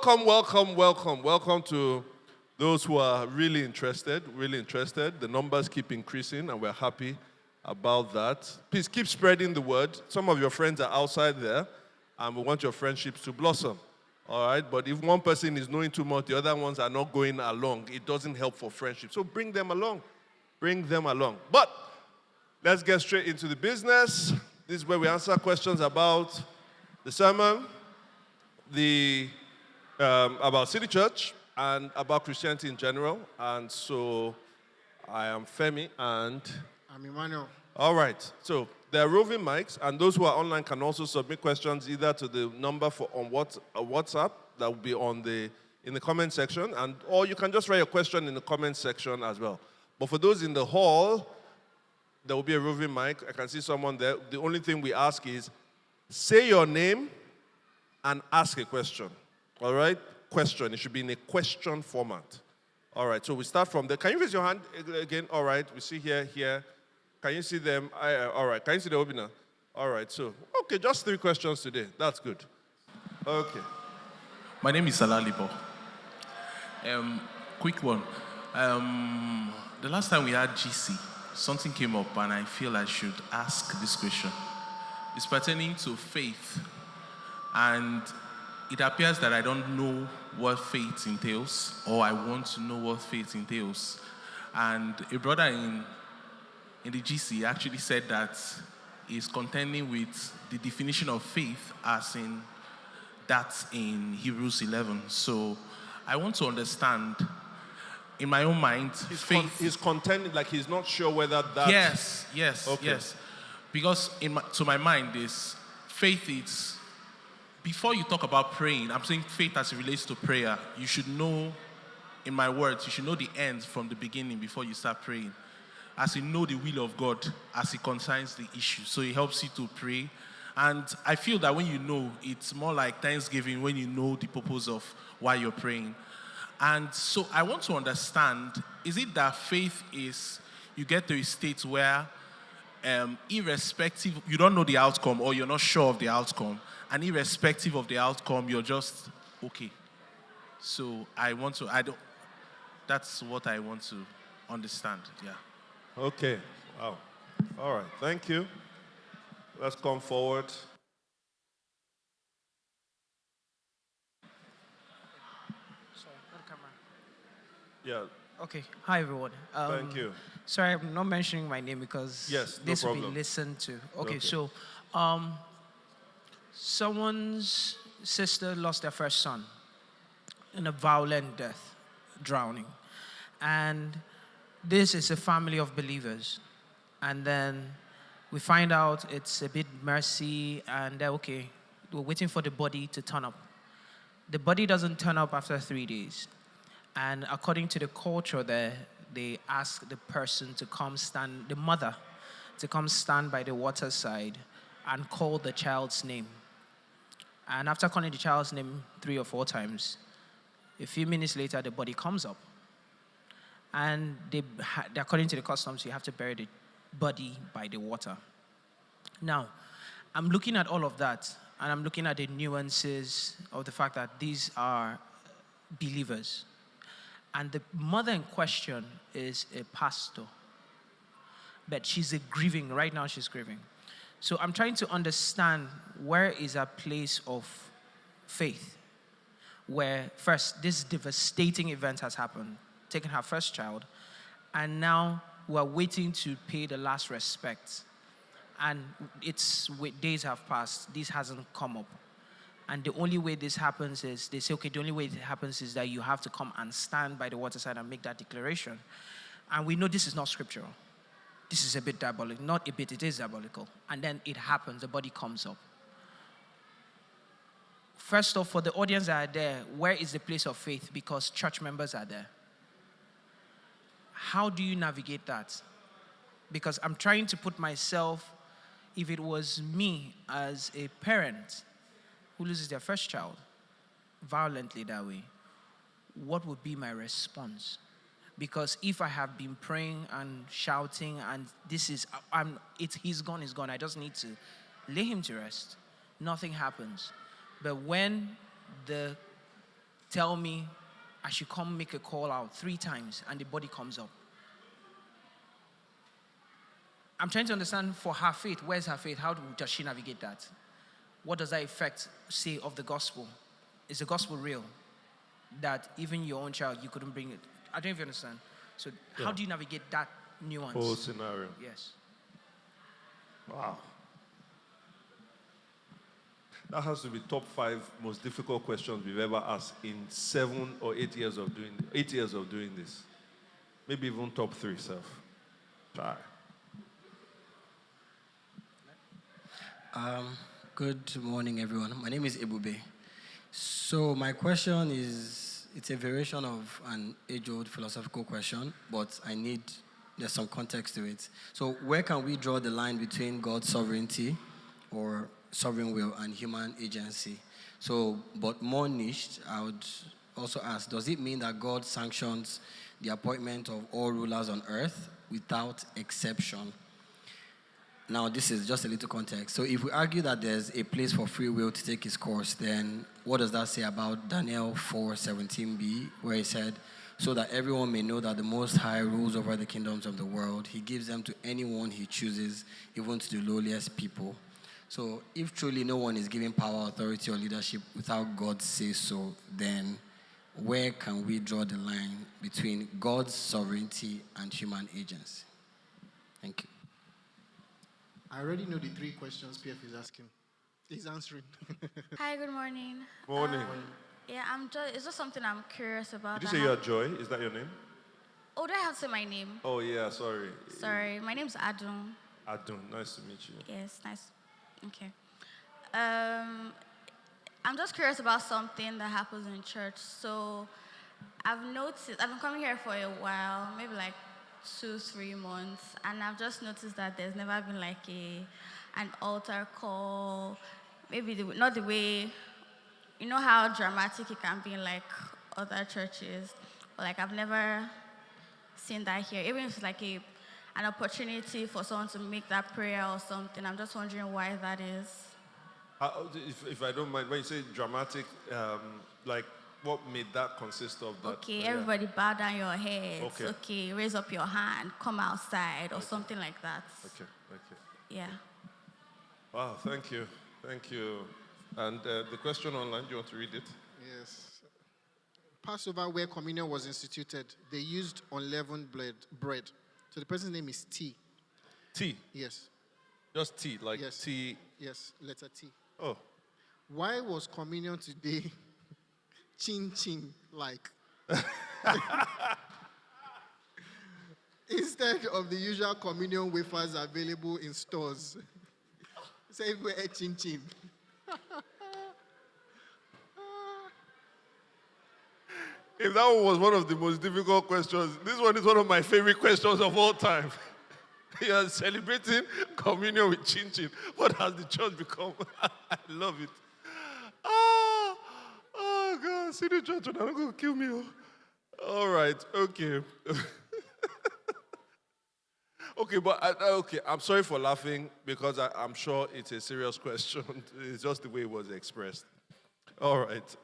Welcome to those who are really interested. The numbers keep increasing, and we're happy about that. Please keep spreading the word. Some of your friends are outside there, and we want your friendships to blossom. All right? But if one person is knowing too much, the other ones are not going along, it doesn't help for friendship. So bring them along. But let's get straight into the business. This is where we answer questions about the sermon, about City Church, and about Christianity in general. And so I am Femi, and I'm Emmanuel. All right. So there are roving mics, and those who are online can also submit questions either to the number on WhatsApp that will be in the comment section, or you can just write your question in the comment section as well. But for those in the hall, there will be a roving mic. I can see someone there. The only thing we ask is say your name and ask a question. All right? Question. It should be in a question format. All right. So we start from there. Can you raise your hand again? All right. We see here. Can you see them? All right. Can you see the webinar? All right. So, okay, just 3 questions today. That's good. Okay. My name is Salah Libo. Quick one. The last time we had GC, something came up, and I feel I should ask this question. It's pertaining to faith, and it appears that I don't know what faith entails, or I want to know what faith entails. And a brother in the GC actually said that he's contending with the definition of faith as in that in Hebrews 11. So I want to understand, in my own mind, faith. He's contending, like he's not sure whether that. Yes. Okay. Yes. Because to my mind, faith is. Before you talk about praying, I'm saying faith as it relates to prayer, you should know, in my words, you should know the end from the beginning before you start praying. As you know the will of God as it concerns the issue. So it helps you to pray. And I feel that when you know, it's more like Thanksgiving when you know the purpose of why you're praying. And so I want to understand, is it that faith is, you get to a state where irrespective, you don't know the outcome or you're not sure of the outcome, and irrespective of the outcome, you're just okay. So that's what I want to understand, yeah. Okay, wow. All right, thank you. Let's come forward. Sorry, not the camera. Yeah. Okay, hi everyone. Thank you. Sorry, I'm not mentioning my name because this will be listened to. Okay, so someone's sister lost their first son in a violent death, drowning. And this is a family of believers. And then we find out it's a bit messy, and we're waiting for the body to turn up. The body doesn't turn up after 3 days. And according to the culture there, they ask the person to come stand, the mother, to come stand by the waterside and call the child's name. And after calling the child's name 3 or 4 times, a few minutes later, the body comes up. And according to the customs, you have to bury the body by the water. Now, I'm looking at all of that, and I'm looking at the nuances of the fact that these are believers. And the mother in question is a pastor. But she's grieving. Right now, she's grieving. So I'm trying to understand where is a place of faith where first this devastating event has happened, taking her first child, and now we're waiting to pay the last respects. And days have passed, this hasn't come up. And the only way this happens is, they say, okay, the only way it happens is that you have to come and stand by the waterside and make that declaration. And we know this is not scriptural. This is a bit diabolical. Not a bit, it is diabolical. And then it happens, the body comes up. First off, for the audience that are there, where is the place of faith? Because church members are there. How do you navigate that? Because I'm trying to put myself, if it was me as a parent who loses their first child violently that way, what would be my response? Because if I have been praying and shouting and he's gone, I just need to lay him to rest, nothing happens. But when the tell me I should come make a call out 3 times and the body comes up. I'm trying to understand for her faith, where's her faith? How does she navigate that? What does that effect say of the gospel? Is the gospel real? That even your own child, you couldn't bring it. I don't even understand. So how do you navigate that nuance? Whole scenario. Yes. Wow. That has to be top 5 most difficult questions we've ever asked in 7 or 8 years of doing this. Maybe even top 3 self. Try. Good morning, everyone. My name is Ebube. So my question is, it's a variation of an age-old philosophical question, but there's some context to it. So where can we draw the line between God's sovereignty or sovereign will and human agency? So, but more niched, I would also ask, does it mean that God sanctions the appointment of all rulers on earth without exception? Now, this is just a little context. So if we argue that there's a place for free will to take its course, then what does that say about Daniel 4:17b, where he said, so that everyone may know that the Most High rules over the kingdoms of the world. He gives them to anyone he chooses, even to the lowliest people. So if truly no one is given power, authority, or leadership without God say so, then where can we draw the line between God's sovereignty and human agency? Thank you. I already know the 3 questions PF is asking. He's answering. Hi, good morning. Morning. Yeah, it's just something I'm curious about. Did you say you're Joy? Is that your name? Oh, do I have to say my name? Oh, yeah, sorry. Sorry, my name's Adun. Adun, nice to meet you. Yes, nice. Okay. I'm just curious about something that happens in church. So I've been coming here for a while, maybe like 2-3 months, and I've just noticed that there's never been like an altar call, maybe not the way, you know how dramatic it can be in like other churches, but like I've never seen that here. Even if it's like an opportunity for someone to make that prayer or something, I'm just wondering why that is. If I don't mind, when you say dramatic, like what made that consist of that? Okay, everybody bow down your heads. Okay. Okay, raise up your hand, come outside, or something like that. Okay. Yeah. Wow, thank you. And the question online, do you want to read it? Yes. Passover, where communion was instituted, they used unleavened bread. So the person's name is T. T? Yes. Just T, like Yes. T. Yes, letter T. Oh. Why was communion today chin like? Instead of the usual communion wafers available in stores. Say we're chin. If that one was one of the most difficult questions, this one is one of my favorite questions of all time. You are celebrating communion with chin. What has the church become? I love it. Oh God, see the church, they're not going to kill me. All right, okay. Okay, but I'm sorry for laughing because I'm sure it's a serious question. It's just the way it was expressed. All right.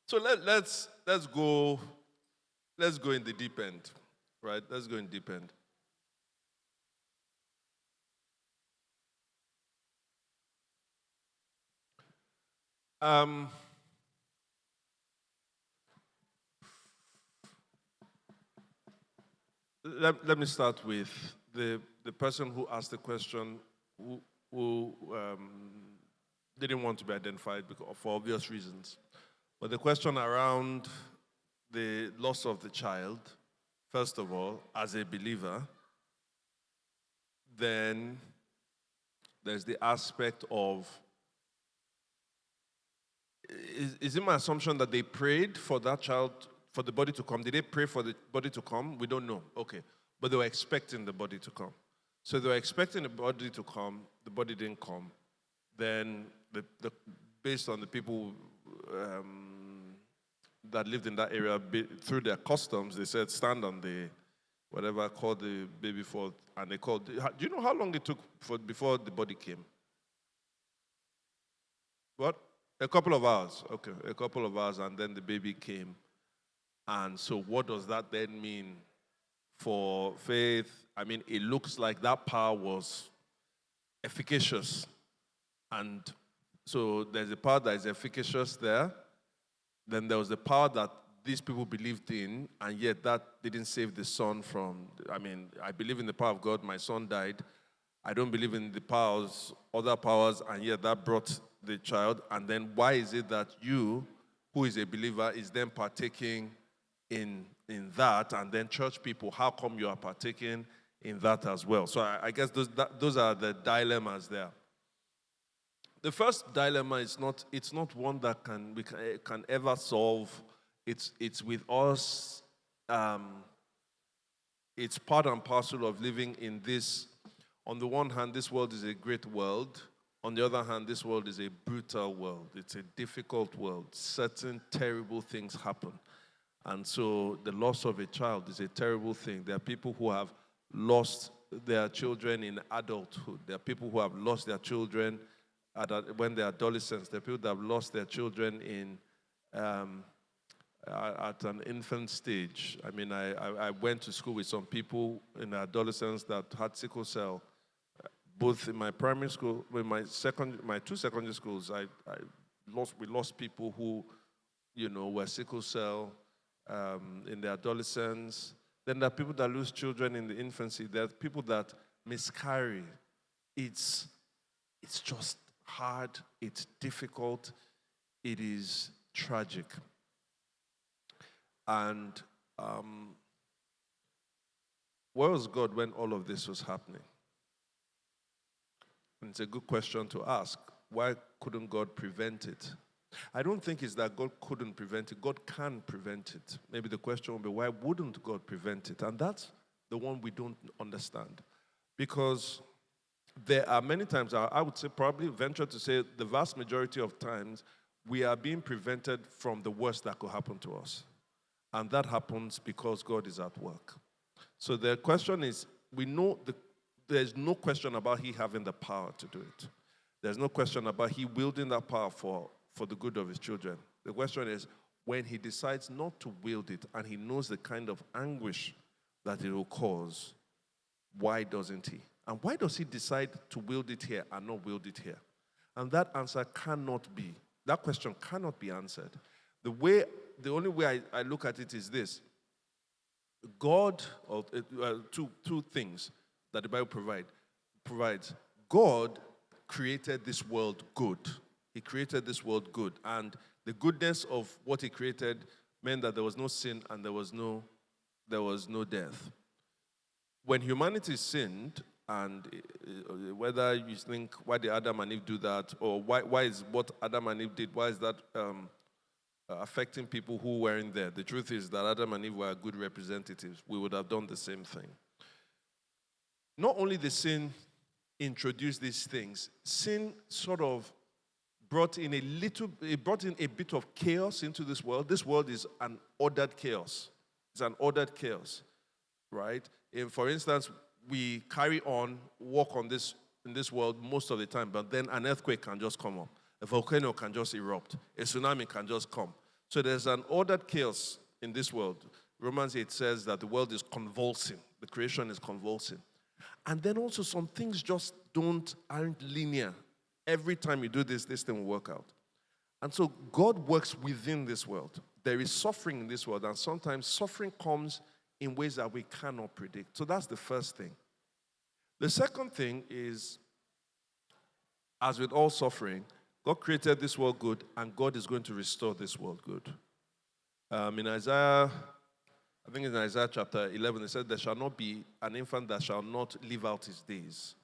So let's go in the deep end, right? Let's go in deep end. Let me start with the person who asked the question who didn't want to be identified for obvious reasons. But the question around the loss of the child, first of all, as a believer, then there's the aspect of, is it my assumption that they prayed for that child, for the body to come? Did they pray for the body to come? We don't know. Okay. But they were expecting the body to come. So they were expecting the body to come, the body didn't come. Then, based on the people that lived in that area, through their customs, they said, stand on the, whatever, called the baby forth, and they called. Do you know how long it took before the body came? What? A couple of hours. Okay, a couple of hours, and then the baby came. And so, what does that then mean for faith? I mean, it looks like that power was efficacious. And so, there's a power that is efficacious there. Then there was the power that these people believed in, and yet that didn't save the son from, I mean, I believe in the power of God, my son died. I don't believe in the powers, other powers, and yet that brought the child. And then why is it that you, who is a believer, is then partaking in that, and then church people, how come you are partaking in that as well? So I guess those are the dilemmas there. The first dilemma is it's not one that we can ever solve. It's with us. It's part and parcel of living in this. On the one hand, this world is a great world. On the other hand, this world is a brutal world. It's a difficult world. Certain terrible things happen. And so the loss of a child is a terrible thing. There are people who have lost their children in adulthood. There are people who have lost their children when they're adolescents. There are people that have lost their children at an infant stage. I mean, I went to school with some people in adolescence that had sickle cell. Both in my primary school, with my two secondary schools, we lost people who, were sickle cell in their adolescence. Then there are people that lose children in the infancy. There are people that miscarry. It's just hard. It's difficult. It is tragic. And where was God when all of this was happening? And it's a good question to ask. Why couldn't God prevent it? I don't think it's that God couldn't prevent it. God can prevent it. Maybe the question will be, why wouldn't God prevent it? And that's the one we don't understand. Because there are many times, I would say probably venture to say the vast majority of times, we are being prevented from the worst that could happen to us. And that happens because God is at work. So the question is, we know there's no question about He having the power to do it. There's no question about He wielding that power for the good of His children. The question is, when He decides not to wield it and He knows the kind of anguish that it will cause, why doesn't He? And why does He decide to wield it here and not wield it here? And that question cannot be answered. The only way I look at it is this. God, two things that the Bible provides. God created this world good. He created this world good. And the goodness of what He created meant that there was no sin and there was no death. When humanity sinned, and whether you think, why did Adam and Eve do that, or why is what Adam and Eve did, why is that affecting people who weren't there? The truth is that Adam and Eve were good representatives. We would have done the same thing. Not only the sin introduced these things, sin sort of brought in a bit of chaos into this world. This world is an ordered chaos. It's an ordered chaos, right? For instance, we carry on, walk in this world most of the time, but then an earthquake can just come up. A volcano can just erupt. A tsunami can just come. So there's an ordered chaos in this world. Romans 8 says that the world is convulsing. The creation is convulsing. And then also some things just aren't linear. Every time you do this thing will work out. And so God works within this world. There is suffering in this world, and sometimes suffering comes in ways that we cannot predict. So that's the first thing. The second thing is, as with all suffering, God created this world good, and God is going to restore this world good. In Isaiah, I think in Isaiah chapter 11, it said, there shall not be an infant that shall not live out his days.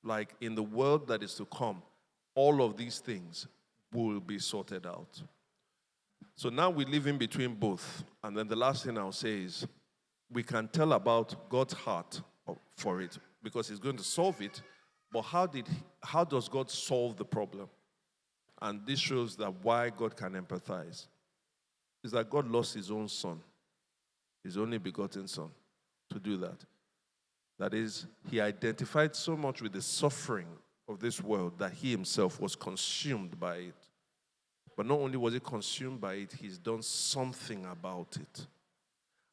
Like in the world that is to come, all of these things will be sorted out. So now we live in between both. And then the last thing I'll say is, we can tell about God's heart for it, because He's going to solve it. But how does God solve the problem? And this shows that why God can empathize is that God lost His own Son, His only begotten Son, to do that. That is, He identified so much with the suffering of this world that He Himself was consumed by it. But not only was he consumed by it, he's done something about it.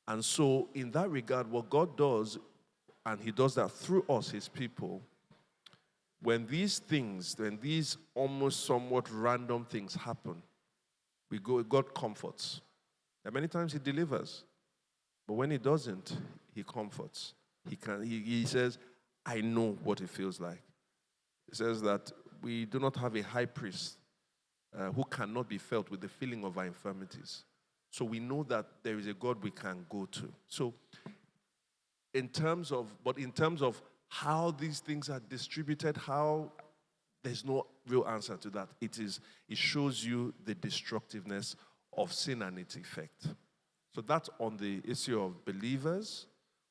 And so, in that regard, what God does, and he does that through us, his people, when these almost somewhat random things happen, God comforts. And many times he delivers. But when he doesn't, he comforts. He says, I know what it feels like. He says that we do not have a high priest who cannot be felt with the feeling of our infirmities. So we know that there is a God we can go to. So in terms of how these things are distributed, how there's no real answer to that. It shows you the destructiveness of sin and its effect. So that's on the issue of believers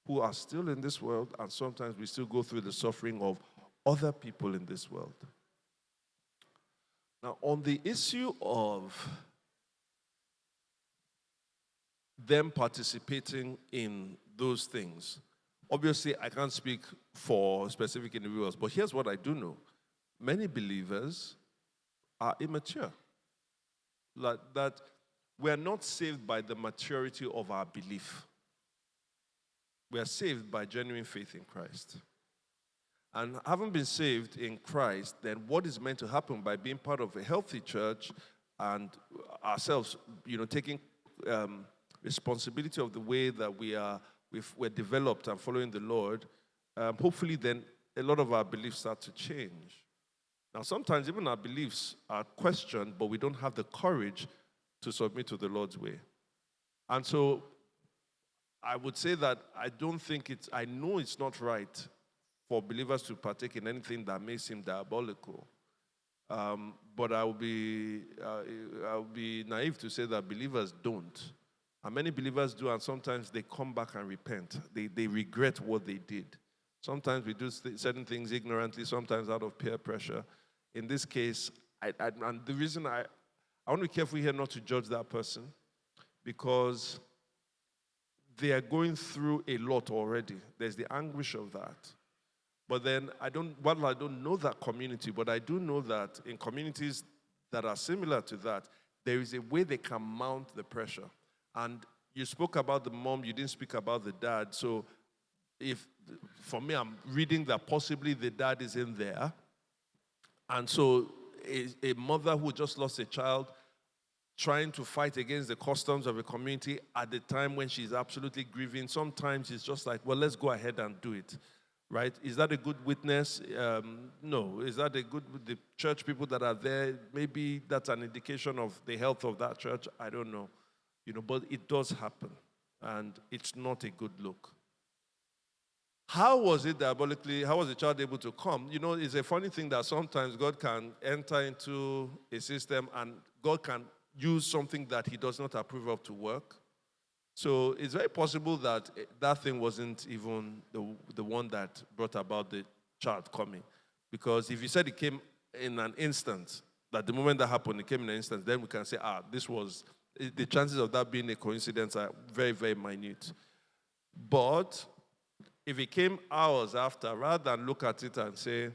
who are still in this world, and sometimes we still go through the suffering of other people in this world. Now, on the issue of them participating in those things, obviously I can't speak for specific individuals, but here's what I do know. Many believers are immature. Like that we are not saved by the maturity of our belief. We are saved by genuine faith in Christ. And having been saved in Christ, then what is meant to happen by being part of a healthy church and ourselves, taking responsibility of the way that we're developed and following the Lord, hopefully then a lot of our beliefs start to change. Now, sometimes even our beliefs are questioned, but we don't have the courage to submit to the Lord's way. And so I would say that I know it's not right for believers to partake in anything that may seem diabolical. But I would be naive to say that believers don't. And many believers do, and sometimes they come back and repent. They regret what they did. Sometimes we do certain things ignorantly, sometimes out of peer pressure. In this case, and the reason I want to be careful here not to judge that person, because they are going through a lot already. There's the anguish of that. But then I don't know that community, but I do know that in communities that are similar to that, there is a way they can mount the pressure. And you spoke about the mom, you didn't speak about the dad. So for me, I'm reading that possibly the dad is in there. And so a mother who just lost a child trying to fight against the customs of a community at the time when she's absolutely grieving, sometimes it's just like, well, let's go ahead and do it, right? Is that a good witness? No. Is that a good with the church people that are there? Maybe that's an indication of the health of that church. I don't know. But it does happen, and it's not a good look. How was the child able to come? It's a funny thing that sometimes God can enter into a system and God can use something that he does not approve of to work. So it's very possible that that thing wasn't even the one that brought about the child coming. Because if you said it came in an instant, that the moment that happened, it came in an instant, then we can say, the chances of that being a coincidence are very, very minute. But if it came hours after, rather than look at it and say,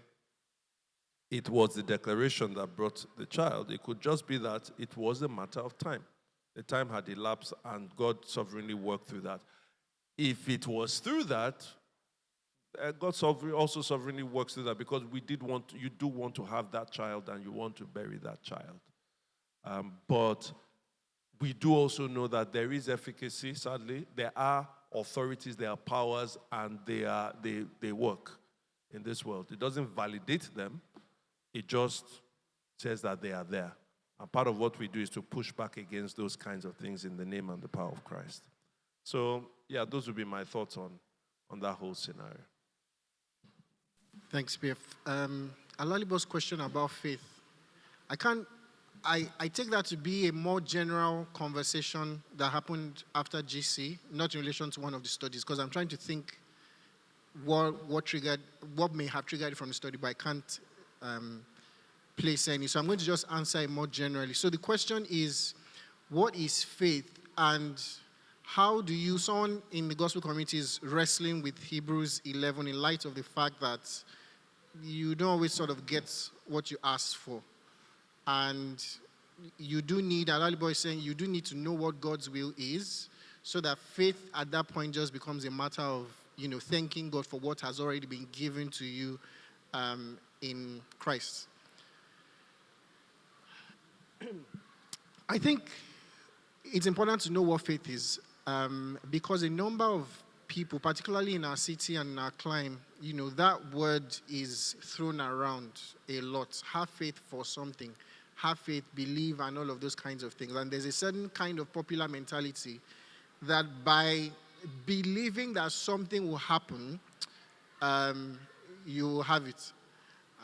it was the declaration that brought the child, it could just be that it was a matter of time. The time had elapsed and God sovereignly worked through that. If it was through that, God also sovereignly works through that, because you do want to have that child and you want to bury that child. But we do also know that there is efficacy, sadly. There are authorities, there are powers, and they work in this world. It doesn't validate them. It just says that they are there. And part of what we do is to push back against those kinds of things in the name and the power of Christ. So, those would be my thoughts on that whole scenario. Thanks, Biff. Alalibo's question about faith. I take that to be a more general conversation that happened after GC, not in relation to one of the studies, because I'm trying to think what may have triggered it from the study, but I can't place any. So I'm going to just answer it more generally. So the question is, what is faith, and how do someone in the gospel community is wrestling with Hebrews 11 in light of the fact that you don't always sort of get what you ask for. And you do need, Alaliboy is saying, you do need to know what God's will is, so that faith at that point just becomes a matter of, thanking God for what has already been given to you in Christ. I think it's important to know what faith is, because a number of people, particularly in our city and in our climb, that word is thrown around a lot. Have faith for something. Have faith, believe, and all of those kinds of things. And there's a certain kind of popular mentality that by believing that something will happen, you will have it.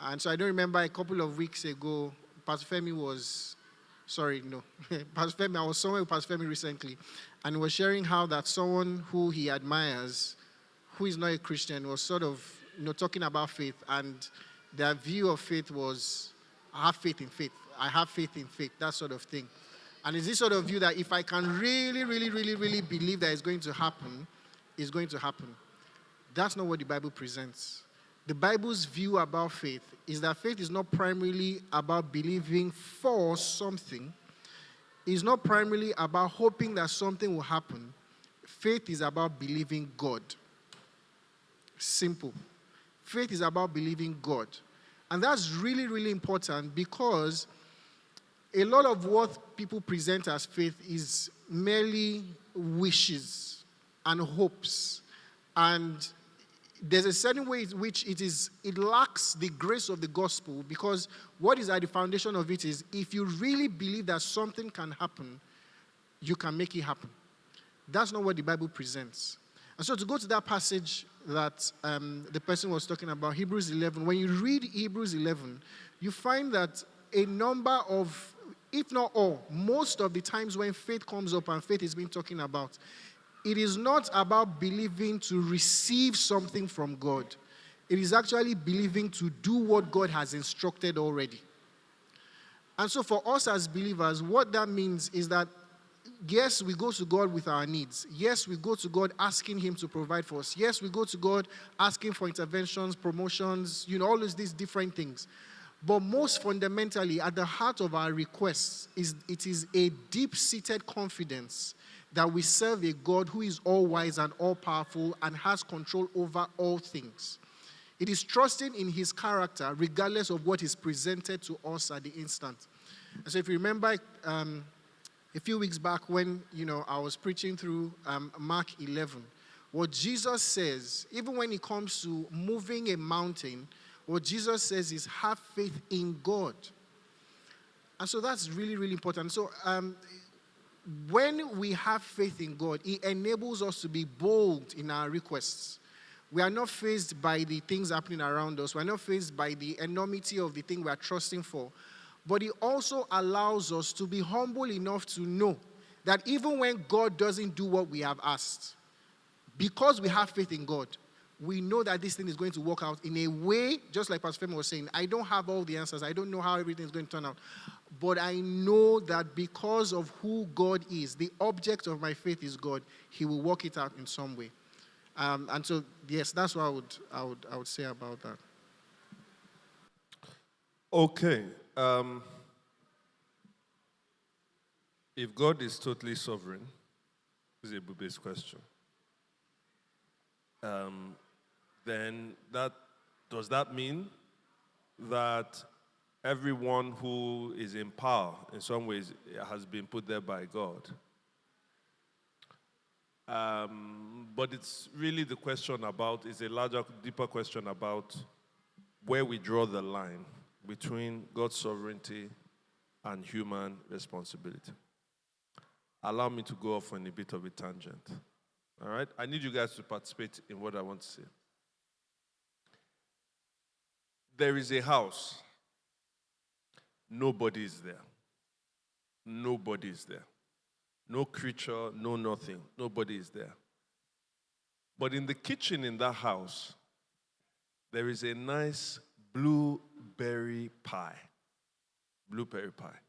And so I don't remember a couple of weeks ago, Pastor Femi was, Pastor Femi, I was somewhere with Pastor Femi recently, and was sharing how that someone who he admires, who is not a Christian, was sort of, talking about faith, and their view of faith was, I have faith in faith. I have faith in faith, that sort of thing. And it's this sort of view that if I can really, really, really, really believe that it's going to happen, it's going to happen. That's not what the Bible presents. The Bible's view about faith is that faith is not primarily about believing for something. It's not primarily about hoping that something will happen. Faith is about believing God. Simple. Faith is about believing God. And that's really, really important, because a lot of what people present as faith is merely wishes and hopes. And there's a certain way in which it lacks the grace of the gospel, because what is at the foundation of it is, if you really believe that something can happen, you can make it happen. That's not what the Bible presents. And so to go to that passage that the person was talking about, Hebrews 11, when you read Hebrews 11, you find that a number of, if not all, most of the times when faith comes up and faith is being talking about, it is not about believing to receive something from God. It is actually believing to do what God has instructed already. And so for us as believers, what that means is that, yes, we go to God with our needs. Yes, we go to God asking Him to provide for us. Yes, we go to God asking for interventions, promotions, all of these different things. But most fundamentally, at the heart of our requests, it is a deep-seated confidence that we serve a God who is all-wise and all-powerful and has control over all things. It is trusting in His character regardless of what is presented to us at the instant. And so if you remember a few weeks back when, I was preaching through Mark 11, what Jesus says, even when it comes to moving a mountain, what Jesus says is have faith in God. And so that's really, really important. So when we have faith in God, it enables us to be bold in our requests. We are not faced by the things happening around us. We are not faced by the enormity of the thing we are trusting for. But it also allows us to be humble enough to know that even when God doesn't do what we have asked, because we have faith in God, we know that this thing is going to work out in a way, just like Pastor Femi was saying, I don't have all the answers. I don't know how everything is going to turn out. But I know that because of who God is, the object of my faith is God, He will work it out in some way. And so, yes, that's what I would say about that. Okay. If God is totally sovereign, this is a based question. Then does that mean that everyone who is in power in some ways has been put there by God? But it's really the question about, it's a larger, deeper question about where we draw the line between God's sovereignty and human responsibility. Allow me to go off on a bit of a tangent. All right? I need you guys to participate in what I want to say. There is a house. Nobody is there. Nobody is there. No creature, no nothing. Nobody is there. But in the kitchen in that house, there is a nice blueberry pie. Blueberry pie.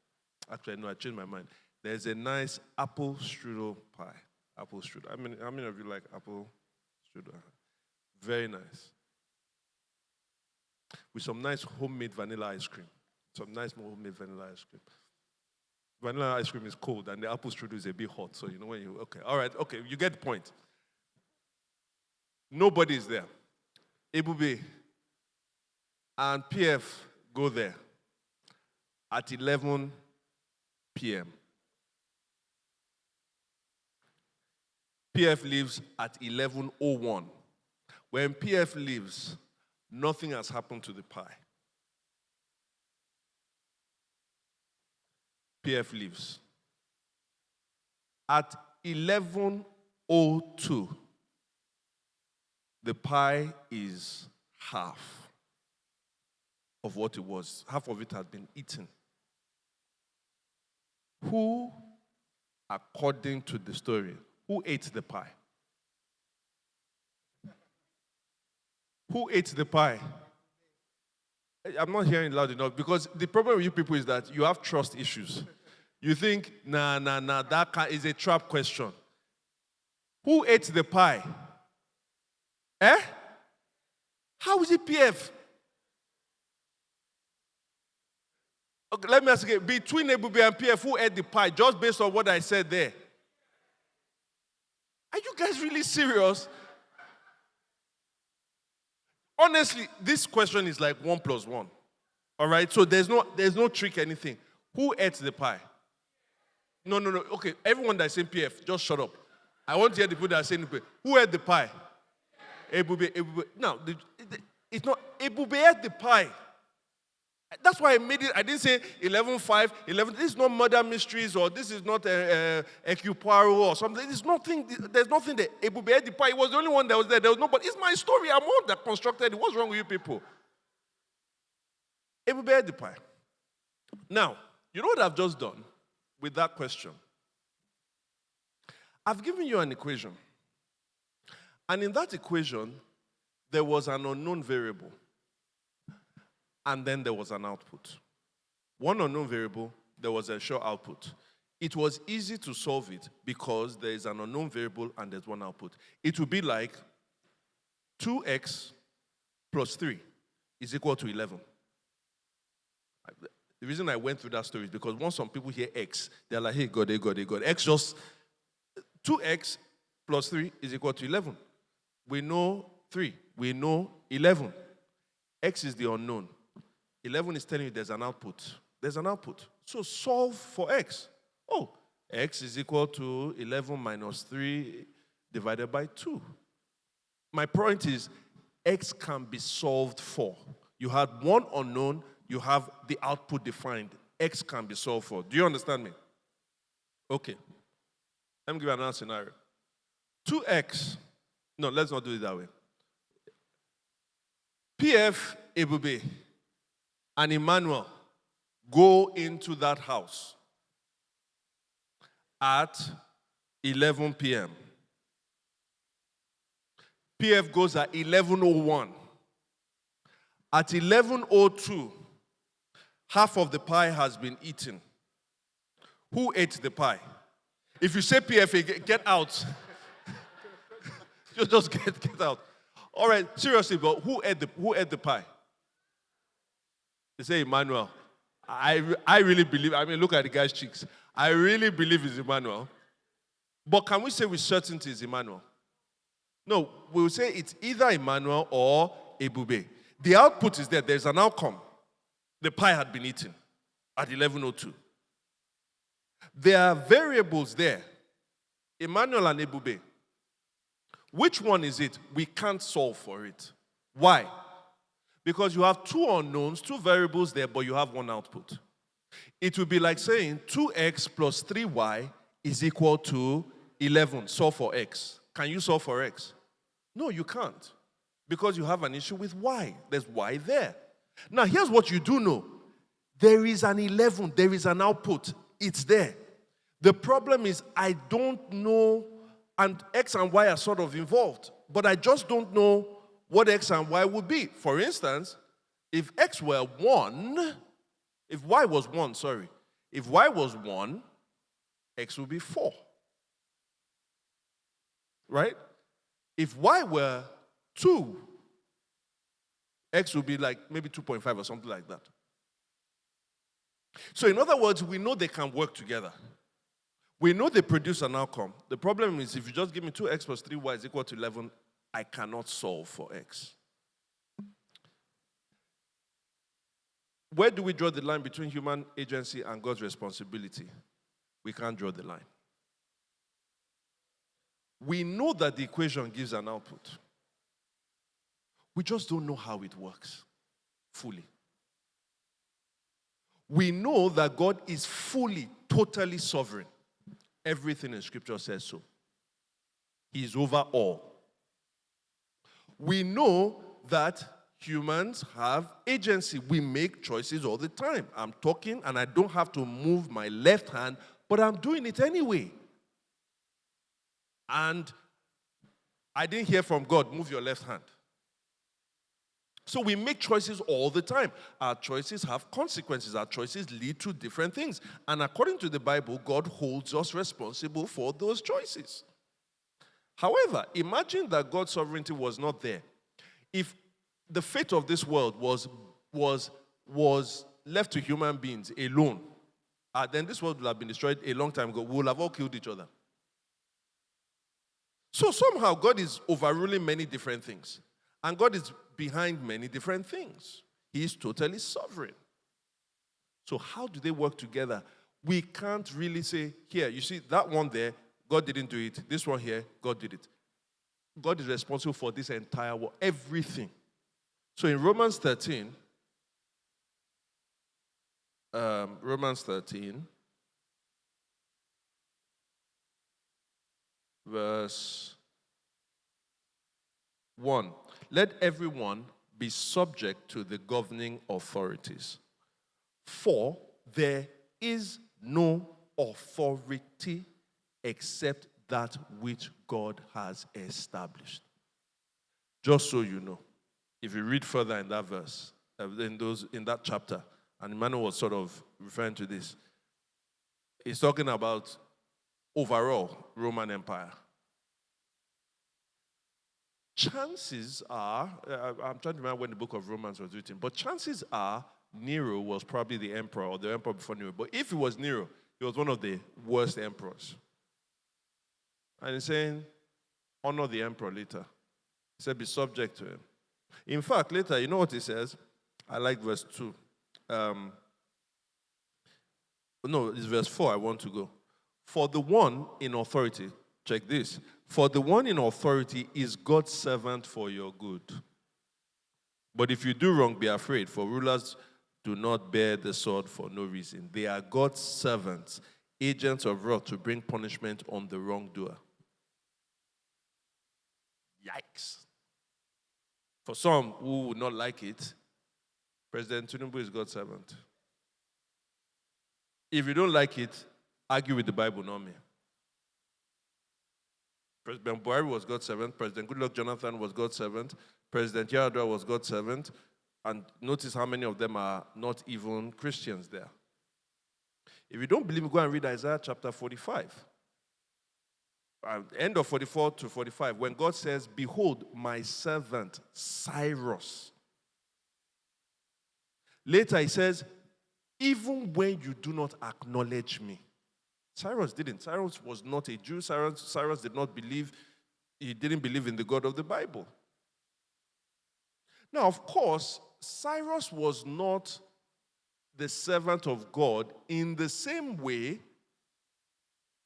Actually, no, I changed my mind. There's a nice apple strudel pie. Apple strudel. I mean, how many of you like apple strudel? Very nice. With some nice homemade vanilla ice cream. Some nice homemade vanilla ice cream. vanilla ice cream is cold and the apple strudel is a bit hot. So, when you, okay, all right, okay, you get the point. Nobody is there. Ebube and PF go there at 11 p.m. PF leaves at 11:01. When PF leaves, nothing has happened to the pie. PF leaves. At 11:02, the pie is half of what it was. Half of it has been eaten. Who, according to the story, who ate the pie? Who ate the pie? I'm not hearing loud enough because the problem with you people is that you have trust issues. You think, nah, that is a trap question. Who ate the pie? How is it PF? Okay, let me ask again. Between Ebube and PF, who ate the pie? Just based on what I said there. Are you guys really serious? Honestly, this question is like 1 + 1. All right? So there's no trick, anything. Who ate the pie? No. Okay, everyone that's saying PF, just shut up. I want to hear the people that are saying PF. Who ate the pie? Ebube. Now, it's not Ebube ate the pie. That's why I made it. I didn't say 11:05, 11. This is not murder mysteries or this is not Equiparo or something. There's nothing there. Ebube ate the pie. He was the only one that was there. There was nobody. It's my story. I'm all that constructed it. What's wrong with you people? Ebube ate the pie. Now, you know what I've just done with that question? I've given you an equation. And in that equation, there was an unknown variable. And then there was an output. One unknown variable, there was a sure output. It was easy to solve it because there is an unknown variable and there's one output. It would be like 2x plus 3 is equal to 11. The reason I went through that story is because once some people hear x, they're like, hey, God. X just, 2x plus 3 is equal to 11. We know 3. We know 11. X is the unknown. 11 is telling you there's an output. There's an output. So solve for x. Oh, x is equal to 11 minus 3 divided by 2. My point is, x can be solved for. You had one unknown, you have the output defined. X can be solved for. Do you understand me? Okay. Let me give you another scenario. 2x. No, let's not do it that way. PF, Ebube, and Emmanuel go into that house at 11 p.m. PF goes at 11:01. At 11:02, half of the pie has been eaten. Who ate the pie? If you say PF, get out. Just get out. All right, seriously, but who ate the pie? They say Emmanuel. I really believe, look at the guy's cheeks. I really believe it's Emmanuel. But can we say with certainty it's Emmanuel? No, we'll say it's either Emmanuel or Ebube. The output is there. There's an outcome. The pie had been eaten at 11:02. There are variables there. Emmanuel and Ebube. Which one is it? We can't solve for it. Why? Because you have two unknowns, two variables there, but you have one output. It would be like saying 2x plus 3y is equal to 11. Solve for x. Can you solve for x? No, you can't. Because you have an issue with y. There's y there. Now, here's what you do know. There is an 11. There is an output. It's there. The problem is I don't know, and x and y are sort of involved, but I just don't know what x and y would be. For instance, if x were 1, if y was 1, if y was 1, x would be 4. Right? If y were 2, x would be like maybe 2.5 or something like that. So in other words, we know they can work together. We know they produce an outcome. The problem is if you just give me 2x plus 3y is equal to 11, I cannot solve for x. Where do we draw the line between human agency and God's responsibility? We can't draw the line. We know that the equation gives an output. We just don't know how it works fully. We know that God is fully, totally sovereign. Everything in Scripture says so. He is over all. We know that humans have agency. We make choices all the time. I'm talking and I don't have to move my left hand, but I'm doing it anyway. And I didn't hear from God, move your left hand. So we make choices all the time. Our choices have consequences. Our choices lead to different things. And according to the Bible, God holds us responsible for those choices. However, imagine that God's sovereignty was not there. If the fate of this world was left to human beings alone, then this world would have been destroyed a long time ago. We would have all killed each other. So somehow God is overruling many different things. And God is behind many different things. He is totally sovereign. So how do they work together? We can't really say, here, you see that one there, God didn't do it. This one here, God did it. God is responsible for this entire world, everything. So in Romans 13, verse 1. Let everyone be subject to the governing authorities. For there is no authority except that which God has established. Just so you know, if you read further in that verse, in that chapter, and Emmanuel was sort of referring to this, he's talking about overall Roman Empire. Chances are, I'm trying to remember when the book of Romans was written, but chances are Nero was probably the emperor or the emperor before Nero. But if it was Nero, he was one of the worst emperors. And he's saying, honor the emperor later. He said, be subject to him. In fact, later, you know what he says? I like verse 2. No, it's verse 4 I want to go. For the one in authority, check this. For the one in authority is God's servant for your good. But if you do wrong, be afraid, for rulers do not bear the sword for no reason. They are God's servants, agents of wrath to bring punishment on the wrongdoer. Yikes. For some who would not like it, President Tinubu is God's servant. If you don't like it, argue with the Bible, not me. President Buhari was God's servant. President Goodluck Jonathan was God's servant. President Yar'Adua was God's servant. And notice how many of them are not even Christians there. If you don't believe me, go and read Isaiah chapter 45. End of 44 to 45, when God says, behold, my servant Cyrus. Later he says, even when you do not acknowledge me. Cyrus didn't. Cyrus was not a Jew. Cyrus did not believe, he didn't believe in the God of the Bible. Now, of course, Cyrus was not the servant of God in the same way,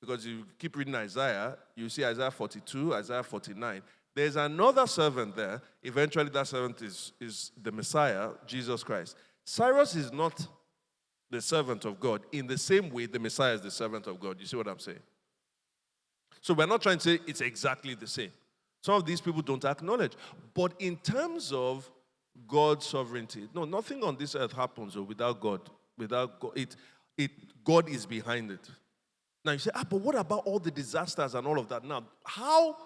because you keep reading Isaiah, you see Isaiah 42, Isaiah 49. There's another servant there. Eventually, that servant is the Messiah, Jesus Christ. Cyrus is not the servant of God in the same way the Messiah is the servant of God. You see what I'm saying? So we're not trying to say it's exactly the same. Some of these people don't acknowledge. But in terms of God's sovereignty, no, nothing on this earth happens without God. Without God, God is behind it. Now you say, but what about all the disasters and all of that? Now, how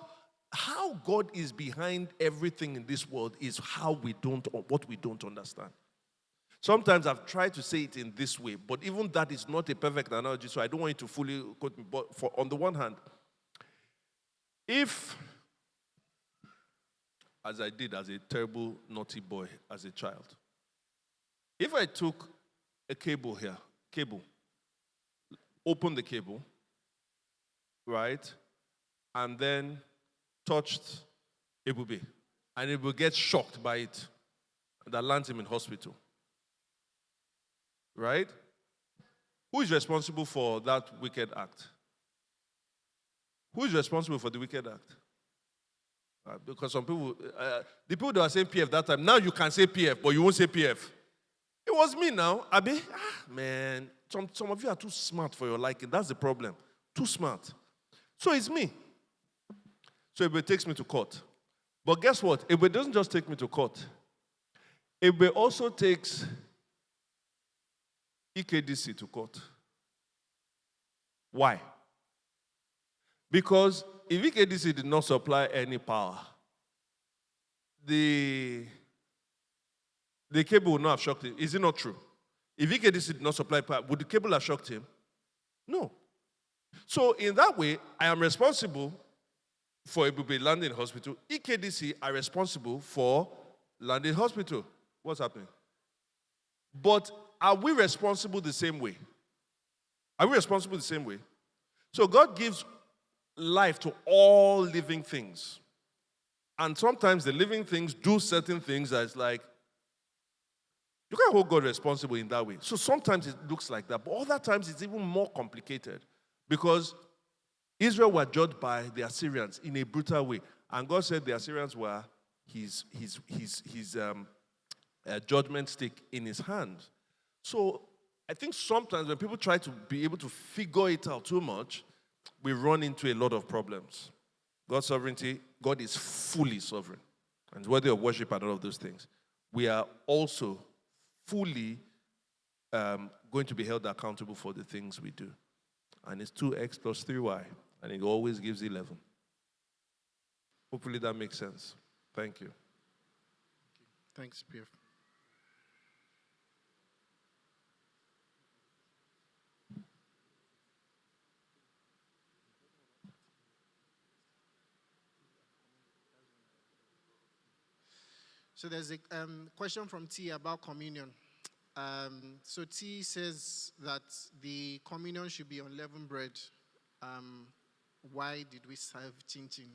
God is behind everything in this world is what we don't understand. Sometimes I've tried to say it in this way, but even that is not a perfect analogy, so I don't want you to fully quote me. But on the one hand, if, as I did as a terrible, naughty boy as a child, if I took a cable here cable, opened the cable, right, and then touched Ebube. And Ebube gets shocked by it. That lands him in hospital. Right? Who is responsible for that wicked act? Who is responsible for the wicked act? Because some people, the people that are saying PF that time, now you can say PF, but you won't say PF. It was me now. Abi, man, some of you are too smart for your liking. That's the problem. Too smart. So it's me. So Ebe takes me to court. But guess what? Ebe doesn't just take me to court. Ebe also takes EKDC to court. Why? Because if EKDC did not supply any power, the cable would not have shocked him. Is it not true? If EKDC did not supply power, would the cable have shocked him? No. So in that way, I am responsible for Ebube landing hospital. EKDC are responsible for landing hospital. What's happening? But are we responsible the same way? Are we responsible the same way? So God gives life to all living things. And sometimes the living things do certain things that's like, you can't hold God responsible in that way. So sometimes it looks like that, but other times it's even more complicated because Israel were judged by the Assyrians in a brutal way. And God said the Assyrians were his judgment stick in his hand. So I think sometimes when people try to be able to figure it out too much, we run into a lot of problems. God's sovereignty, God is fully sovereign and worthy of worship and all of those things. We are also fully going to be held accountable for the things we do. And it's 2x plus 3y, and it always gives 11. Hopefully that makes sense. Thank you. Thanks, PF. So there's a question from T about communion. So T says that the communion should be unleavened bread. Why did we serve chin chin?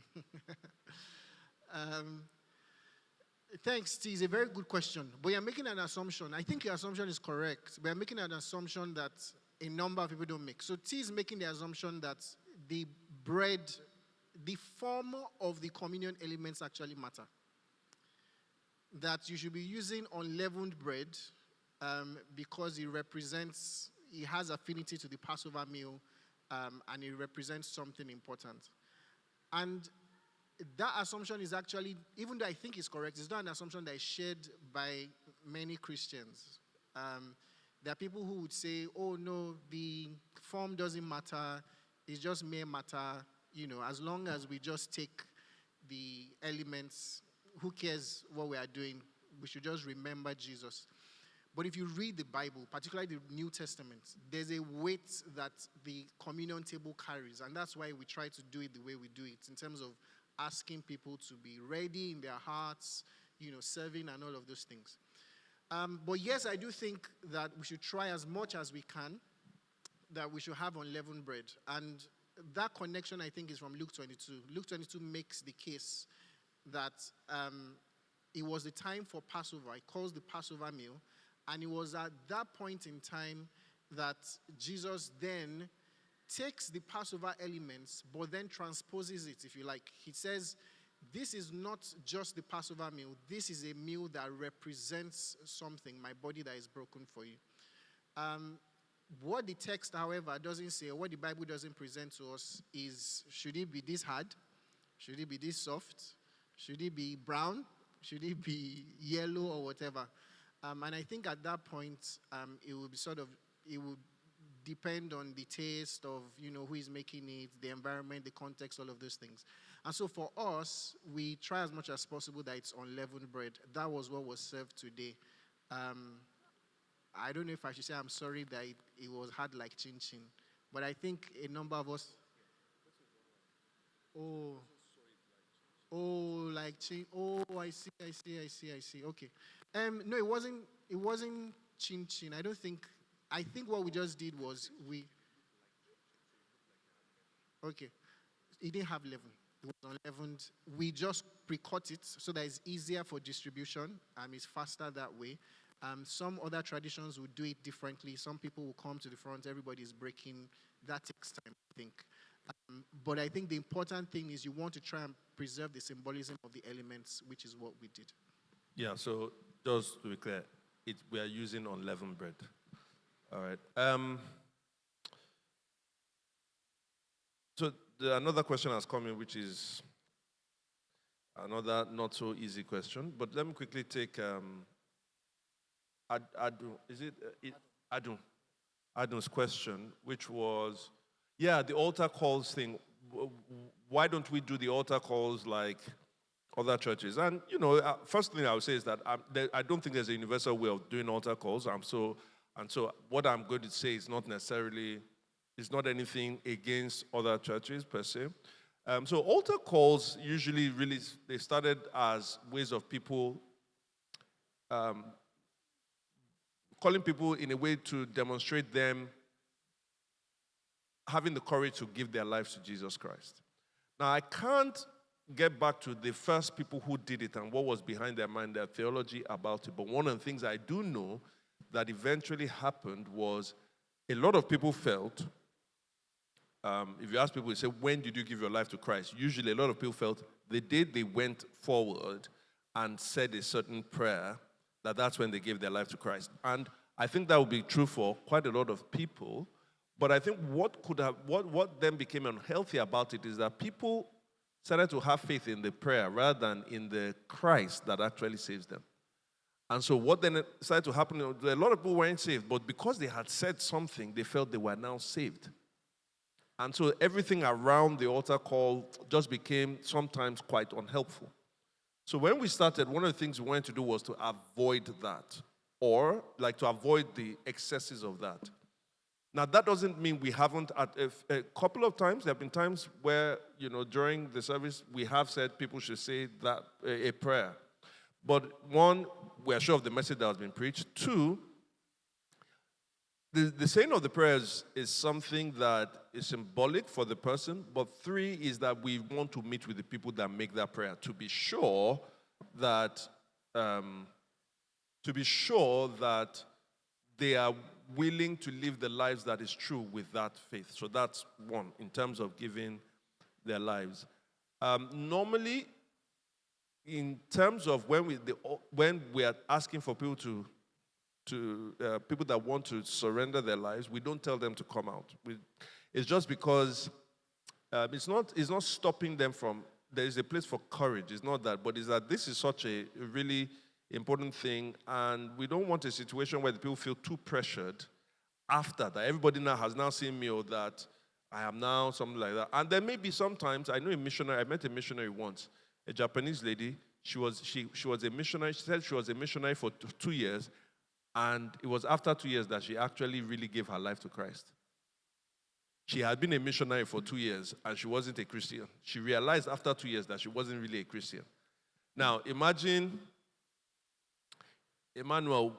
Thanks, T. It's a very good question. But you're making an assumption. I think your assumption is correct. But you're making an assumption that a number of people don't make. So T is making the assumption that the bread, the form of the communion elements actually matter. That you should be using unleavened bread because it has affinity to the Passover meal and it represents something important. And that assumption is actually, even though I think it's correct, it's not an assumption that is shared by many Christians. There are people who would say, oh no, the form doesn't matter, it's just mere matter, as long as we just take the elements, who cares what we are doing? We should just remember Jesus. But if you read the Bible, particularly the New Testament, there's a weight that the communion table carries. And that's why we try to do it the way we do it, in terms of asking people to be ready in their hearts, serving and all of those things. But yes, I do think that we should try as much as we can, that we should have unleavened bread. And that connection, I think, is from Luke 22. Luke 22 makes the case that it was the time for Passover. It calls the Passover meal. And it was at that point in time that Jesus then takes the Passover elements, but then transposes it, if you like. He says, this is not just the Passover meal. This is a meal that represents something, my body that is broken for you. What the text, however, doesn't say, or what the Bible doesn't present to us is, should it be this hard? Should it be this soft? Should it be brown? Should it be yellow or whatever? And I think at that point, it will be it would depend on the taste of, who is making it, the environment, the context, all of those things. And so for us, we try as much as possible that it's unleavened bread. That was what was served today. I don't know if I should say I'm sorry that it was hard like chin chin, but I think a number of us. Like chin. I see. Okay. No, it wasn't chin chin. I don't think I think what we just did was okay, it didn't have leaven. It was unleavened. We just pre-cut it so that it's easier for distribution. It's faster that way. Some other traditions would do it differently. Some people will come to the front, everybody's breaking. That takes time, I think. But I think the important thing is you want to try and preserve the symbolism of the elements, which is what we did. Yeah, so just to be clear, we are using unleavened bread. All right. So another question has come in, which is another not so easy question. But let me quickly take Adun's question, which was, the altar calls thing. Why don't we do the altar calls like other churches? And, first thing I would say is that I don't think there's a universal way of doing altar calls. So what I'm going to say is not necessarily, it's not anything against other churches per se. So altar calls usually really, they started as ways of people calling people in a way to demonstrate them having the courage to give their lives to Jesus Christ. Now, I can't get back to the first people who did it and what was behind their mind, their theology about it. But one of the things I do know that eventually happened was a lot of people felt, if you ask people, you say, when did you give your life to Christ? Usually a lot of people felt the day they went forward and said a certain prayer, that's when they gave their life to Christ. And I think that would be true for quite a lot of people. But I think what then became unhealthy about it is that people started to have faith in the prayer rather than in the Christ that actually saves them. And so what then started to happen, a lot of people weren't saved, but because they had said something, they felt they were now saved. And so everything around the altar call just became sometimes quite unhelpful. So when we started, one of the things we wanted to do was to avoid that, or like to avoid the excesses of that. Now, that doesn't mean we haven't, a couple of times, there have been times where, during the service, we have said people should say that a prayer. But one, we're sure of the message that has been preached. Two, the saying of the prayers is something that is symbolic for the person. But three is that we want to meet with the people that make that prayer to be sure that they are willing to live the lives that is true with that faith. So that's one, in terms of giving their lives. Normally, in terms of when we are asking for people people that want to surrender their lives, we don't tell them to come out. It's just because it's not stopping them from. There is a place for courage. It's not that, but it's that this is such a really important thing, and we don't want a situation where the people feel too pressured after that. Everybody has now seen me, or that I am now something like that. And there may be sometimes, I met a missionary once, a Japanese lady. She was a missionary. She said she was a missionary for 2 years, and it was after 2 years that she actually really gave her life to Christ. She had been a missionary for 2 years, and she wasn't a Christian. She realized after 2 years that she wasn't really a Christian. Now, imagine Emmanuel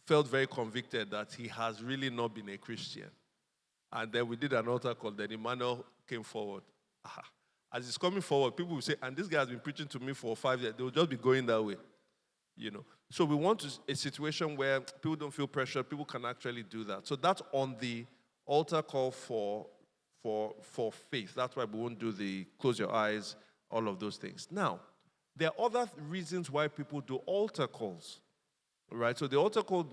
felt very convicted that he has really not been a Christian. And then we did an altar call, then Emmanuel came forward. As he's coming forward, people will say, and this guy has been preaching to me for 5 years. They will just be going that way, So we want a situation where people don't feel pressure. People can actually do that. So that's on the altar call for faith. That's why we won't do the close your eyes, all of those things. Now, there are other reasons why people do altar calls. Right, so the altar call,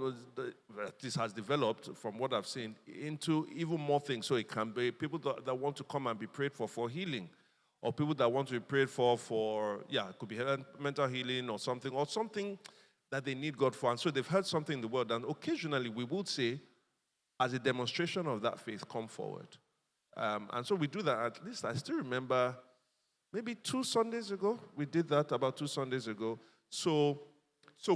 this has developed, from what I've seen, into even more things. So it can be people that want to come and be prayed for healing, or people that want to be prayed for it could be mental healing or something that they need God for. And so they've heard something in the word, and occasionally we would say, as a demonstration of that faith, come forward. And so we do that. At least I still remember, maybe 2 Sundays ago, we did that about 2 Sundays ago. So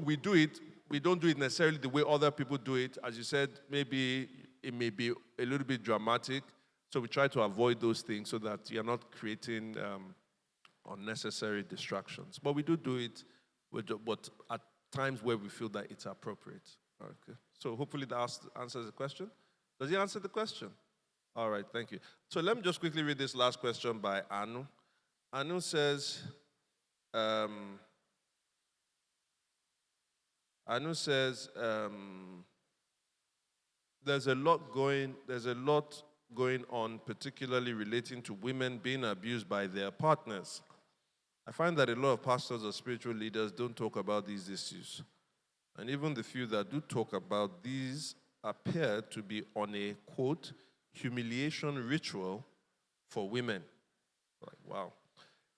we do it. We don't do it necessarily the way other people do it. As you said, maybe it may be a little bit dramatic. So we try to avoid those things so that you're not creating unnecessary distractions. But we do it, but at times where we feel that it's appropriate. Okay. So hopefully that answers the question. Does he answer the question? All right, thank you. So let me just quickly read this last question by Anu. Anu says, there's a lot going on, particularly relating to women being abused by their partners. I find that a lot of pastors or spiritual leaders don't talk about these issues. And even the few that do talk about these appear to be on a, quote, humiliation ritual for women. Like, wow.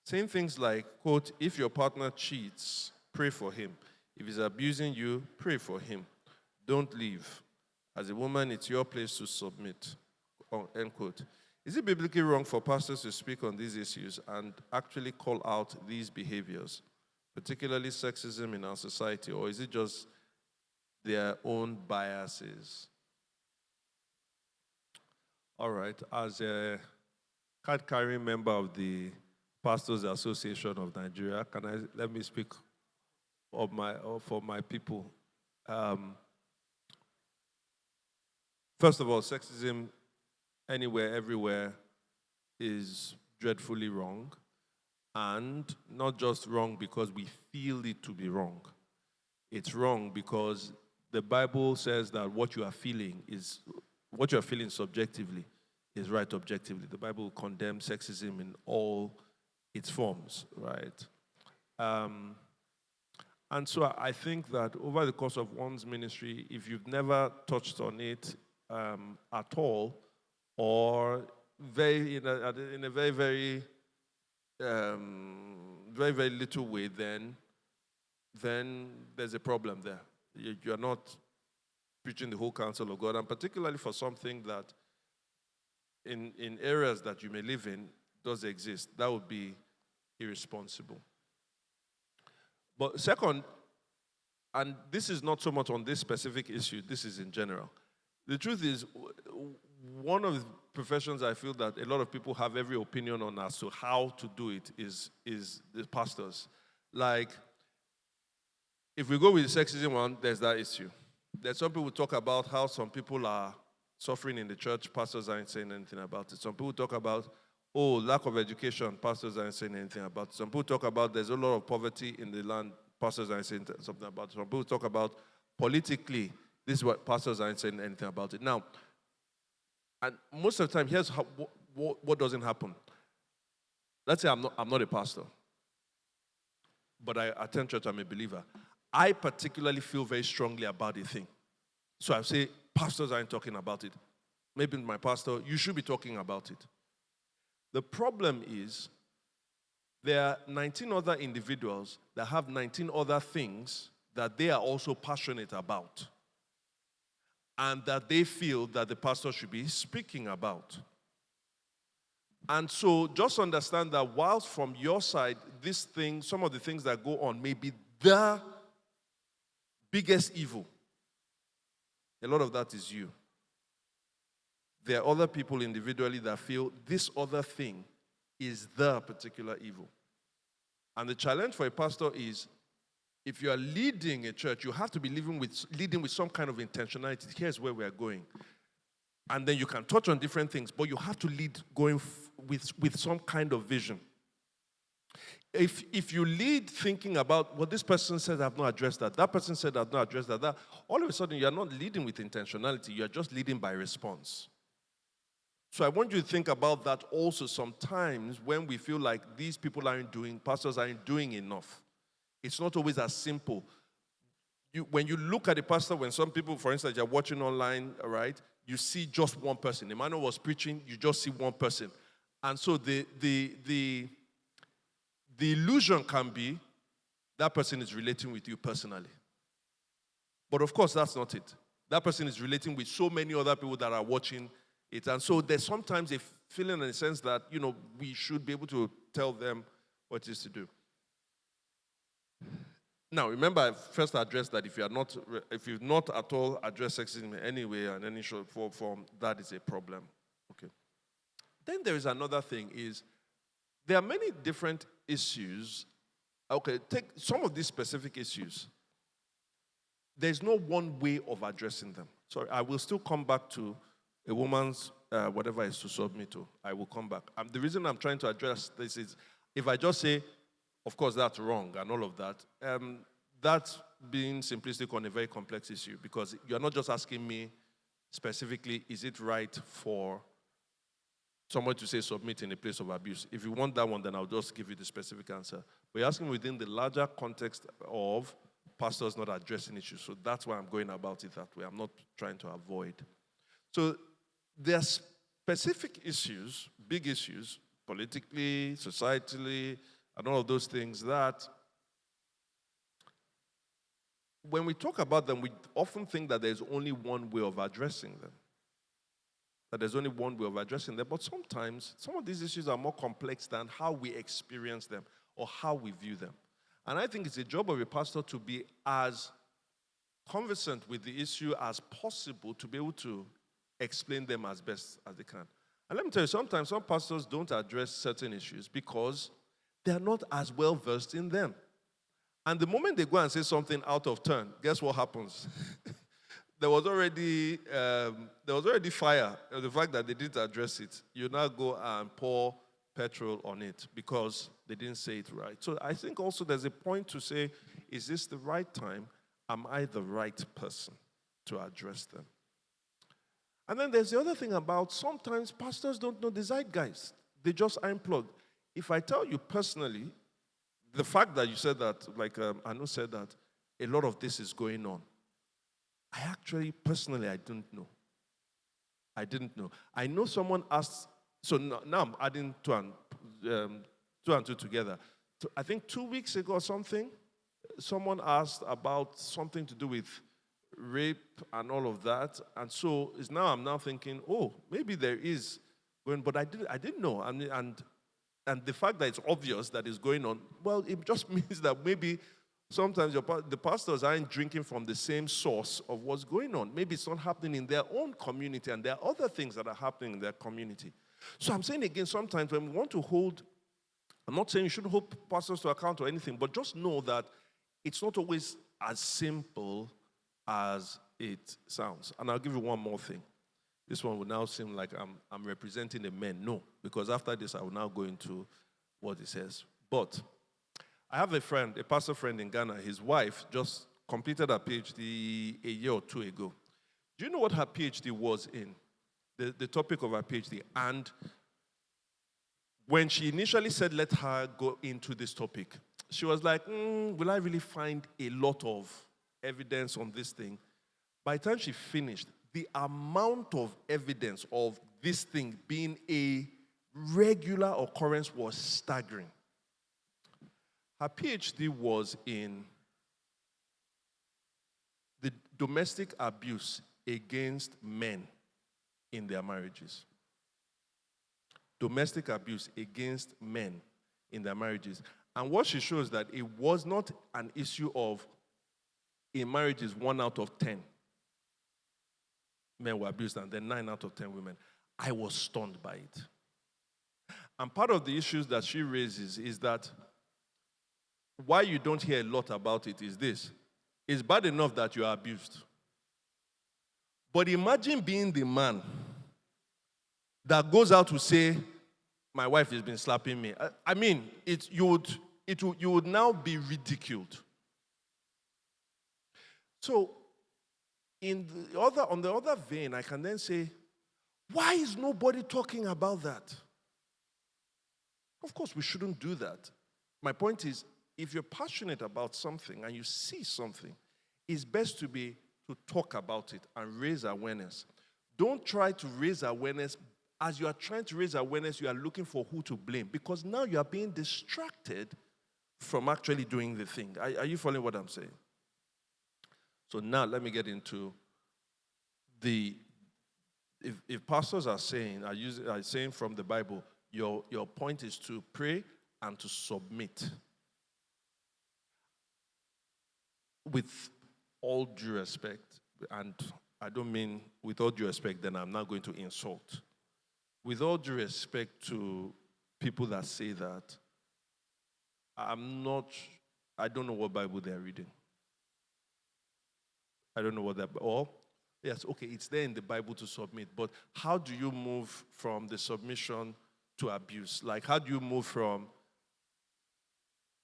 Saying things like, quote, if your partner cheats, pray for him. If he's abusing you, pray for him. Don't leave. As a woman, it's your place to submit, end quote. Is it biblically wrong for pastors to speak on these issues and actually call out these behaviors, particularly sexism in our society, or is it just their own biases? All right, as a card-carrying member of the Pastors Association of Nigeria, let me speak for my people. First of all, sexism anywhere, everywhere is dreadfully wrong, and not just wrong because we feel it to be wrong. It's wrong because the Bible says that what you are feeling subjectively is right objectively. The Bible condemns sexism in all its forms, right? And so I think that over the course of one's ministry, if you've never touched on it at all, or in a very, very, very, very little way, then there's a problem there. You're not preaching the whole counsel of God, and particularly for something that in areas that you may live in does exist. That would be irresponsible. But second, and this is not so much on this specific issue, this is in general. The truth is, one of the professions I feel that a lot of people have every opinion on as to how to do it is the pastors. Like, if we go with the sexism one, there's that issue. There's some people talk about how some people are suffering in the church, pastors aren't saying anything about it. Some people talk about, lack of education, pastors aren't saying anything about it. Some people talk about there's a lot of poverty in the land, pastors aren't saying something about it. Some people talk about politically, this is what pastors aren't saying anything about it. Now, and most of the time, here's what doesn't happen. Let's say I'm not a pastor, but I attend church, I'm a believer. I particularly feel very strongly about a thing. So I say, pastors aren't talking about it. Maybe my pastor, you should be talking about it. The problem is, there are 19 other individuals that have 19 other things that they are also passionate about, and that they feel that the pastor should be speaking about. And so just understand that whilst from your side, some of the things that go on may be the biggest evil, a lot of that is you. There are other people individually that feel this other thing is the particular evil. And the challenge for a pastor is, if you are leading a church, you have to be leading with some kind of intentionality. Here's where we are going. And then you can touch on different things, but you have to lead going with some kind of vision. If you lead thinking about, well, this person said I've not addressed that person said I've not addressed that, all of a sudden you're not leading with intentionality, you're just leading by response. So I want you to think about that also sometimes when we feel like these people pastors aren't doing enough. It's not always as simple. When you look at a pastor, when some people, for instance, you're watching online, right, you see just one person. Emmanuel was preaching, you just see one person. And so the illusion can be that person is relating with you personally. But of course, that's not it. That person is relating with so many other people that are watching it. And so there's sometimes a feeling in a sense that, we should be able to tell them what is to do. Now, remember, I first addressed that if you've not at all addressed sexism in any way and any form, that is a problem. Okay. Then there is another thing is, there are many different issues. Okay, take some of these specific issues. there's no one way of addressing them. Sorry, I will still come back to a woman's whatever is to submit to. I will come back. The reason I'm trying to address this is, if I just say, of course, that's wrong and all of that, that's being simplistic on a very complex issue, because you're not just asking me specifically, is it right for someone to say submit in a place of abuse? If you want that one, then I'll just give you the specific answer. But you're asking within the larger context of pastors not addressing issues. So that's why I'm going about it that way. I'm not trying to avoid. So there are specific issues, big issues, politically, societally, and all of those things that when we talk about them, we often think that there's only one way of addressing them. That there's only one way of addressing them. But sometimes, some of these issues are more complex than how we experience them or how we view them. And I think it's a job of a pastor to be as conversant with the issue as possible to be able to explain them as best as they can. And let me tell you, sometimes some pastors don't address certain issues because they're not as well versed in them. And the moment they go and say something out of turn, guess what happens? There was already fire. The fact that they didn't address it, you now go and pour petrol on it because they didn't say it right. So I think also there's a point to say, is this the right time? Am I the right person to address them? And then there's the other thing about sometimes pastors don't know the zeitgeist. They just are unplugged. If I tell you personally, the fact that you said that, like Anu said that, a lot of this is going on. I actually, personally, I didn't know. I didn't know. I know someone asked, so now I'm adding two and two together. So I think 2 weeks ago or something, someone asked about something to do with rape and all of that. And so I'm now thinking, oh, maybe there is going, but I didn't know. And the fact that it's obvious that it's going on, well, it just means that maybe sometimes the pastors aren't drinking from the same source of what's going on. Maybe it's not happening in their own community, and there are other things that are happening in their community. So I'm saying again, sometimes when we want to hold, I'm not saying you shouldn't hold pastors to account or anything, but just know that it's not always as simple as it sounds. And I'll give you one more thing. This one will now seem like I'm representing the men. No, because after this, I will now go into what it says. But I have a friend, a pastor friend in Ghana. His wife just completed her PhD a year or two ago. Do you know what her PhD was in? The topic of her PhD. And when she initially said, let her go into this topic, she was like, will I really find a lot of evidence on this thing? By the time she finished, the amount of evidence of this thing being a regular occurrence was staggering. Her PhD was in the domestic abuse against men in their marriages. Domestic abuse against men in their marriages. And what she shows that it was not an issue of in marriages 1 out of 10 men were abused and then 9 out of 10 women. I was stunned by it. And part of the issues that she raises is that why you don't hear a lot about it is this. It's bad enough that you are abused. But imagine being the man that goes out to say, my wife has been slapping me. I mean, you would now be ridiculed. So, on the other vein, I can then say, why is nobody talking about that? Of course, we shouldn't do that. My point is, if you're passionate about something and you see something, it's best to talk about it and raise awareness. Don't try to raise awareness. As you are trying to raise awareness, you are looking for who to blame, because now you are being distracted from actually doing the thing. Are you following what I'm saying? So now let me get into if pastors are saying from the Bible, your point is to pray and to submit. With all due respect, and I don't mean with all due respect, then I'm not going to insult. With all due respect to people that say that, I don't know what Bible they're reading. I don't know what that, or, yes, okay, it's there in the Bible to submit, but how do you move from the submission to abuse? Like, how do you move from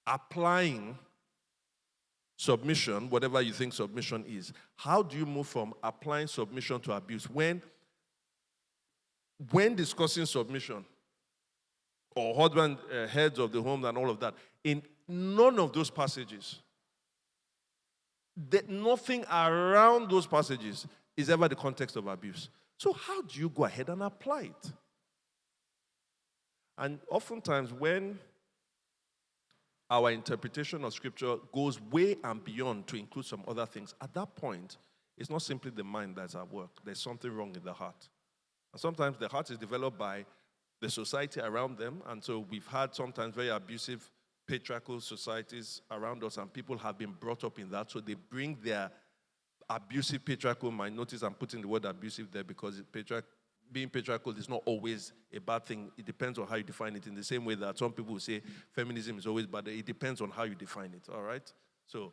applying submission, whatever you think submission is, how do you move from applying submission to abuse? When discussing submission, or husband, heads of the home and all of that, in none of those passages, nothing around those passages is ever the context of abuse. So how do you go ahead and apply it? And oftentimes when our interpretation of Scripture goes way and beyond to include some other things, at that point, it's not simply the mind that's at work. There's something wrong in the heart. And sometimes the heart is developed by the society around them, and so we've had sometimes very abusive patriarchal societies around us, and people have been brought up in that, so they bring their abusive patriarchal mind. Notice I'm putting the word abusive there because being patriarchal is not always a bad thing. It depends on how you define it, in the same way that some people will say feminism is always bad. It depends on how you define it, all right? So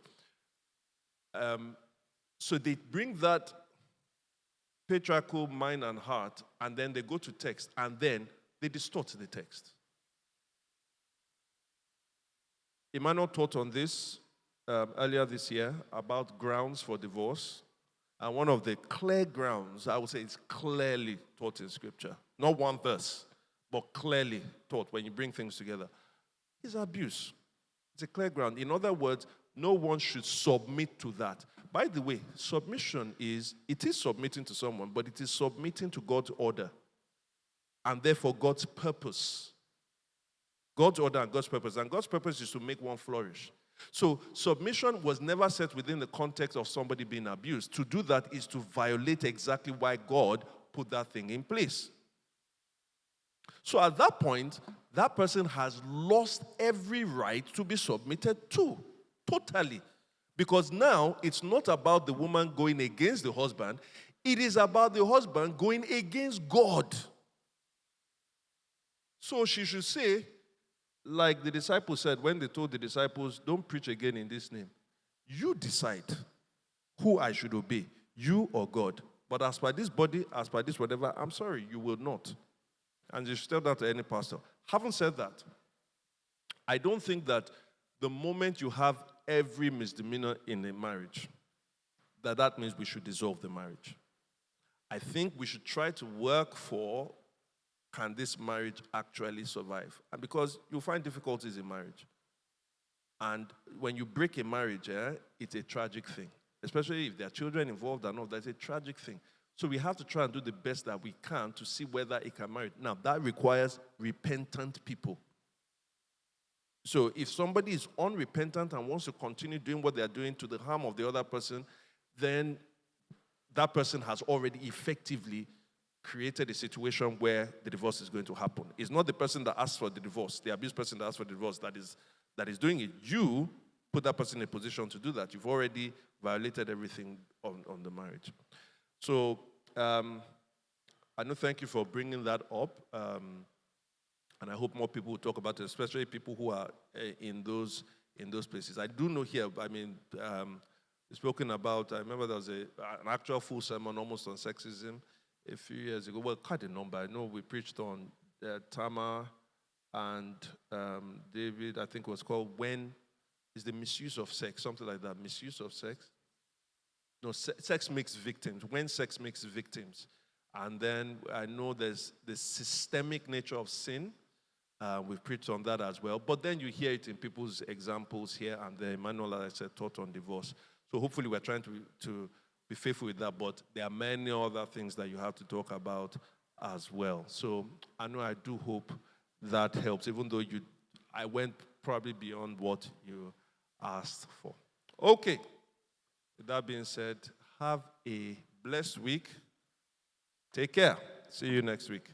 they bring that patriarchal mind and heart, and then they go to text, and then they distort the text. Emmanuel taught on this earlier this year about grounds for divorce. And one of the clear grounds, I would say it's clearly taught in Scripture, not one verse, but clearly taught when you bring things together, is abuse. It's a clear ground. In other words, no one should submit to that. By the way, submission is submitting to someone, but it is submitting to God's order and therefore God's purpose. God's order and God's purpose. And God's purpose is to make one flourish. So submission was never set within the context of somebody being abused. To do that is to violate exactly why God put that thing in place. So at that point, that person has lost every right to be submitted to. Totally. Because now it's not about the woman going against the husband. It is about the husband going against God. So she should say, like the disciples said when they told the disciples, don't preach again in this name. You decide who I should obey, you or God. But as per this body, as per this whatever, I'm sorry, you will not. And you should tell that to any pastor. Having said that, I don't think that the moment you have every misdemeanor in a marriage, that means we should dissolve the marriage. I think we should try to work for, can this marriage actually survive? And because you'll find difficulties in marriage. And when you break a marriage, it's a tragic thing. Especially if there are children involved and all that, it's a tragic thing. So we have to try and do the best that we can to see whether it can marry. Now, that requires repentant people. So if somebody is unrepentant and wants to continue doing what they are doing to the harm of the other person, then that person has already effectively created a situation where the divorce is going to happen. It's not the person that asked for the divorce, the abused person that asked for the divorce that is doing it. You put that person in a position to do that. You've already violated everything on the marriage. So I know, thank you for bringing that up. And I hope more people will talk about it, especially people who are in those places. I do know here, spoken about, I remember there was an actual full sermon almost on sexism a few years ago. Well, quite a number. I know we preached on Tama and David, I think it was called When is the Misuse of Sex, something like that. Misuse of sex? No, sex makes victims. When sex makes victims. And then I know there's the systemic nature of sin. We've preached on that as well. But then you hear it in people's examples here and there. Emmanuel, as I said, taught on divorce. So hopefully we're trying to be faithful with that, but there are many other things that you have to talk about as well. So I know, I do hope that helps, even though I went probably beyond what you asked for. Okay. With that being said, have a blessed week. Take care. See you next week.